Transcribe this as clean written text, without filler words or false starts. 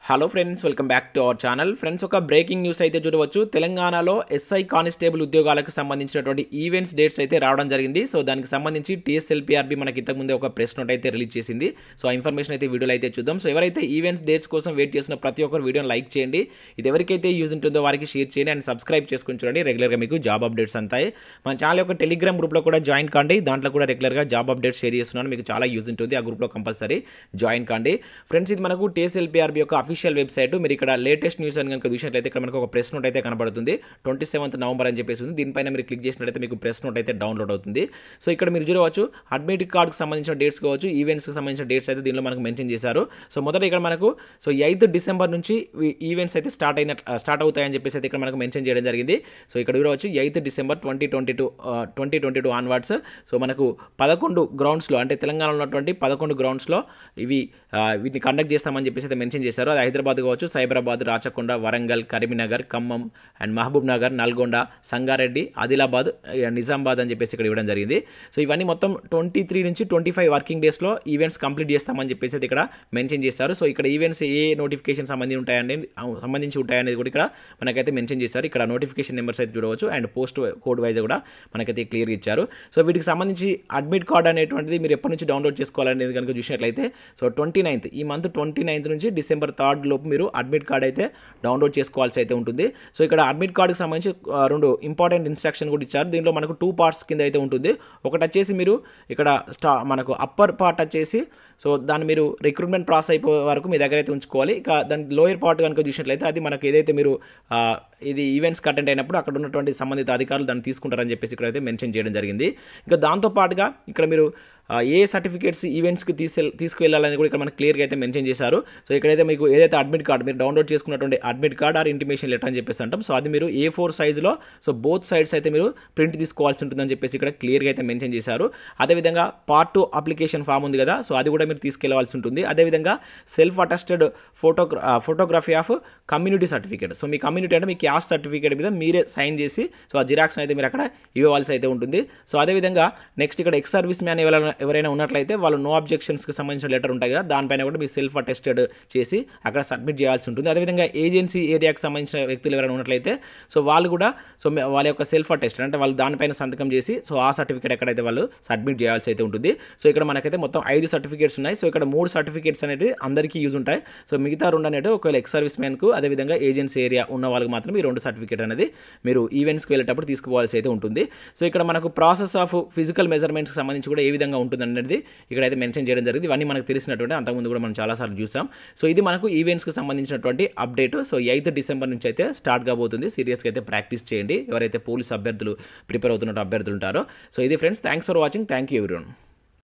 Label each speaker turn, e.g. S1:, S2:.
S1: Hello friends, welcome back to our channel. Friends, ఒక breaking news అయితే చూడవచ్చు. తెలంగాణలో ఎస్ఐ కానిస్టేబుల్ ఉద్యోగాలకు సంబంధించినటువంటి ఈవెంట్స్ డేట్స్ అయితే రావడం జరిగింది. సో దానికి సంబంధించి టీఎస్ఎల్పీఆర్బీ మనకి ఇంతకుముందే ఒక ప్రెస్ నోట్ అయితే రిలీజ్ చేసింది. సో ఆ ఇన్ఫర్మేషన్ అయితే వీడియోలో అయితే చూద్దాం. సో ఎవరైతే ఈవెంట్స్ డేట్స్ కోసం వెయిట్ చేసిన ప్రతి ఒక్కరు వీడియోని లైక్ చేయండి. ఇది ఎవరికైతే యూజ్ ఉంటుందో వారికి షేర్ చేయండి అండ్ సబ్స్క్రైబ్ చేసుకుని చూడండి. రెగ్యులర్గా మీకు జాబ్ అప్డేట్స్ అంతాయి. మన ఛానల్ యొక్క టెలిగ్రామ్ గ్రూప్లో కూడా జాయిన్ కాండి. దాంట్లో కూడా రెగ్యులర్గా జాబ్ అప్డేట్స్ షేర్ చేస్తున్నాను. మీకు చాలా యూజ్ ఉంటుంది. ఆ గ్రూప్లో కంపల్సరీ జాయిన్ కాండి. ఫ్రెండ్స్, ఇది మనకు టీఎస్ఎల్పీఆర్బీ యొక్క అఫీషియల్ వెబ్సైట్. మీరు ఇక్కడ లేటెస్ట్ న్యూస్ అని కనుక చూసినట్లయితే ఇక్కడ మనకు ఒక ప్రెస్ నోట్ అయితే కనబడుతుంది. 27th నవంబర్ అని చెప్పేసి ఉంది. దీనిపైన మీరు క్లిక్ చేసినట్లయితే మీకు ప్రెస్ నోట్ అయితే డౌన్లోడ్ అవుతుంది. సో ఇక్కడ మీరు చూడవచ్చు అడ్మిట్ కార్డ్కి సంబంధించిన డేట్స్ కావచ్చు, ఈవెంట్స్కి సంబంధించిన డేట్స్ అయితే దీనిలో మనకు మెన్షన్ చేశారు. సో మొదట ఇక్కడ మనకు 8th డిసెంబర్ నుంచి ఈవెంట్స్ అయితే స్టార్ట్ అవుతాయని చెప్పేసి అయితే ఇక్కడ మనకు మెన్షన్ చేయడం జరిగింది. సో ఇక్కడ చూడవచ్చు 8th డిసెంబర్ 2022 ఆన్వర్డ్స్. సో మనకు 11 గ్రౌండ్స్లో, అంటే తెలంగాణలో ఉన్నటువంటి 11 గ్రౌండ్స్లో వీటిని కండక్ట్ చేస్తామని చెప్పేసి అయితే మెన్షన్ చేశారు. అది హైదరాబాద్ కావచ్చు, సైబరాబాద్, రాచకొండ, వరంగల్, కరీంనగర్, ఖమ్మం అండ్ మహబూబ్ నగర్, నల్గొండ, సంగారెడ్డి, ఆదిలాబాద్, నిజామాబాద్ అని చెప్పేసి ఇక్కడ ఇవ్వడం జరిగింది. సో ఇవన్నీ మొత్తం 23 నుంచి 25 వర్కింగ్ డేస్లో ఈవెంట్స్ కంప్లీట్ చేస్తామని చెప్పేసి అయితే ఇక్కడ మెన్షన్ చేశారు. సో ఇక్కడ ఈవెంట్స్ ఏ నోటిఫికేషన్ సంబంధించి ఉంటాయనేది కూడా ఇక్కడ మనకైతే మెన్షన్ చేశారు. ఇక్కడ నోటిఫికేషన్ నెంబర్స్ అయితే చూడవచ్చు అండ్ పోస్ట్ కోడ్ వైజ్ కూడా మనకైతే క్లియర్గా ఇచ్చారు. సో వీటికి సంబంధించి అడ్మిట్ కార్డ్ అనేటువంటిది మీరు ఎప్పటి నుంచి డౌన్లోడ్ చేసుకోవాలనేది కనుక చూసినట్లయితే సో 29th, ఈ మంత్ 29th నుంచి డిసెంబర్ 3rd లోపు మీరు అడ్మిట్ కార్డ్ అయితే డౌన్లోడ్ చేసుకోవాల్సి అయితే ఉంటుంది. సో ఇక్కడ అడ్మిట్ కార్డుకి సంబంధించి 2 ఇంపార్టెంట్ ఇన్స్ట్రక్షన్ కూడా ఇచ్చారు. దీనిలో మనకు 2 పార్ట్స్ కింద అయితే ఉంటుంది. ఒకటి వచ్చేసి మీరు ఇక్కడ మనకు అప్పర్ పార్ట్ వచ్చేసి సో దాన్ని మీరు రిక్రూట్మెంట్ ప్రాసెస్ అయిపోయే వరకు మీ దగ్గర అయితే ఉంచుకోవాలి. ఇక దాని లోయర్ పార్ట్ కనుక చూసినట్లయితే అది మనకు ఏదైతే మీరు ఇది ఈవెంట్స్కి అటెండ్ అయినప్పుడు అక్కడ ఉన్నటువంటి సంబంధిత అధికారులు దాన్ని తీసుకుంటారని చెప్పేసి ఇక్కడ అయితే మెన్షన్ చేయడం జరిగింది. ఇంకా దాంతోపాటుగా ఇక్కడ మీరు ఏ సర్టిఫికేట్స్ ఈవెంట్స్కి తీసుకువెళ్ళాలని కూడా ఇక్కడ మనకు క్లియర్గా అయితే మెన్షన్ చేశారు. సో ఇక్కడైతే మీకు ఏదైతే అడ్మిట్ కార్డ్ మీరు డౌన్లోడ్ చేసుకున్నటువంటి admit card or intimation letter అని చెప్పేసి అంటాం. సో అది మీరు A4 సైజులో సో బోత్ సైడ్స్ అయితే మీరు ప్రింట్ తీసుకోవాల్సి ఉంటుందని చెప్పేసి ఇక్కడ క్లియర్గా అయితే మెన్షన్ చేశారు. అదేవిధంగా Part 2 అప్లికేషన్ ఫామ్ ఉంది కదా, సో అది కూడా మీరు తీసుకెళ్లవలసి ఉంటుంది. అదేవిధంగా self attested photography of community certificate. So me community అంటే మీ క్యాస్ట్ సర్టిఫికేట్ మీద మీరే సైన్ చేసి సో ఆ జిరాక్స్ అయితే మీరు అక్కడ ఇవ్వవలసి అయితే ఉంటుంది. సో అదేవిధంగా నెక్స్ట్ ఇక్కడ ఎక్స్ సర్వీస్ మ్యాన్ ఎవరైనా ఉన్నట్లయితే వాళ్ళు నో అబ్జెక్షన్స్కి సంబంధించిన లెటర్ ఉంటాయి కదా, దానిపైన కూడా మీరు సెల్ఫ్ అటెస్టెడ్ చేసి అక్కడ సబ్మిట్ చేయాల్సి ఉంటుంది. అదేవిధంగా ఏజెన్సీ ఏరియాకి సంబంధించిన వ్యక్తులు ఎవరైనా ఉన్నట్లయితే సో వాళ్ళు కూడా సో వాళ్ళ యొక్క సెల్ఫ్ అటెస్టెడ్ అంటే వాళ్ళు దానిపైన సంతకం చేసి సో ఆ సర్టిఫికేట్ ఎక్కడైతే వాళ్ళు సబ్మిట్ చేయాల్సి అయితే ఉంటుంది. సో ఇక్కడ మనకైతే మొత్తం 5 సర్టిఫికేట్స్ ఉన్నాయి. సో ఇక్కడ 3 సర్టిఫికేట్స్ అనేవి అందరికీ యూజ్ ఉంటాయి. సో మిగతా 2 అనేవి ఒకవేళ ఎక్స్ సర్వీస్ మ్యాన్కు అదేవిధంగా ఏజెన్సీ ఏరియా ఉన్న వాళ్ళకి మాత్రం ఈ 2 సర్టిఫికేట్ అనేది మీరు ఈవెంట్స్కి వెళ్ళేటప్పుడు తీసుకోవాల్సి అయితే ఉంటుంది. సో ఇక్కడ మనకు ప్రాసెస్ ఆఫ్ ఫిజికల్ మెజర్మెంట్స్కి సంబంధించి కూడా ఏ విధంగా ఉంటుంది అనేది ఇక్కడైతే మెన్షన్ చేయడం జరిగింది. ఇవన్నీ మనకు తెలిసినటువంటి అంతకుముందు కూడా మనం చాలాసార్లు చూసాం. సో ఇది మనకు ఈవెంట్స్కి సంబంధించినటువంటి అప్డేట్. సో 8th డిసెంబర్ నుంచి అయితే స్టార్ట్ కాబోతుంది. సీరియస్గా అయితే ప్రాక్టీస్ చేయండి ఎవరైతే పోలీస్ అభ్యర్థులు ప్రిపేర్ అవుతున్న అభ్యర్థులు ఉంటారో. సో ఇది friends, thanks for watching. Thank you everyone.